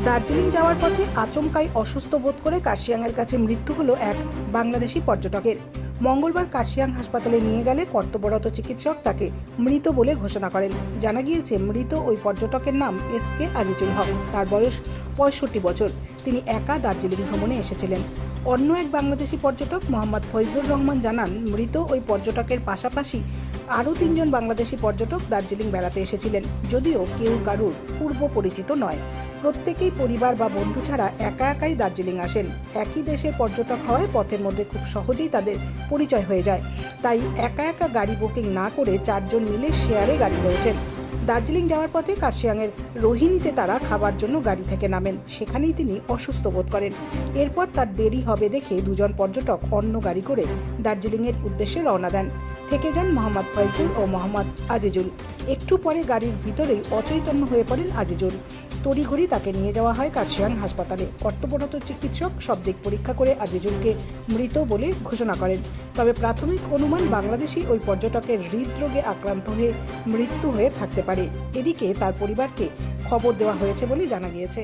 দার্জিলিং যাওয়ার পথে আচমকাই অসুস্থ বোধ করে কার্শিয়াংয়ের কাছে মৃত্যু হলো এক বাংলাদেশি পর্যটকের। মঙ্গলবার কার্শিয়াং হাসপাতালে নিয়ে গেলে কর্তব্যরত চিকিৎসক তাকে মৃত বলে ঘোষণা করেন। জানা গিয়েছে, মৃত ওই পর্যটকের নাম এসকে আজিজুল হক। তার বয়স ৬৫ বছর। তিনি একা দার্জিলিং ভ্রমণে এসেছিলেন। অন্য এক বাংলাদেশি পর্যটক মোহাম্মদ ফৈজুর রহমান জানান, মৃত ওই পর্যটকের পাশাপাশি আরও ৩ জন বাংলাদেশি পর্যটক দার্জিলিং বেড়াতে এসেছিলেন, যদিও কেউ কারুর পূর্ব পরিচিত নয়। প্রত্যেকেই পরিবার বা বন্ধু ছাড়া একা একাই দার্জিলিং আসেন। একই দেশের পর্যটক হওয়ায় পথের মধ্যে খুব সহজেই তাদের পরিচয় হয়ে যায়। তাই একা একা গাড়ি বুকিং না করে 4 জন মিলে শেয়ারে গাড়িতে ওঠেন। দার্জিলিং যাওয়ার পথে কার্শিয়াংয়ের রোহিণীতে তারা খাবার জন্য গাড়ি থেকে নামেন। সেখানেই তিনি অসুস্থ বোধ করেন। এরপর তার দেরি হবে দেখে 2 জন পর্যটক অন্য গাড়ি করে দার্জিলিংয়ের উদ্দেশ্যে রওনা দেন। থেকে যান মোহাম্মদ ফয়জুল ও মোহাম্মদ আজিজুল। একটু পরে গাড়ির ভিতরেই অচৈতন্য হয়ে পড়েন আজিজুল। তড়িঘড়ি তাকে নিয়ে যাওয়া হয় কার্শিয়াং হাসপাতালে। কর্তব্যরত চিকিৎসক সব দিক পরীক্ষা করে আজিজুলকে মৃত বলে ঘোষণা করেন। তবে প্রাথমিক অনুমান, বাংলাদেশি ওই পর্যটকের হৃদরোগে আক্রান্ত হয়ে মৃত্যু হয়ে থাকতে পারে। এদিকে তার পরিবারকে খবর দেওয়া হয়েছে বলে জানা গিয়েছে।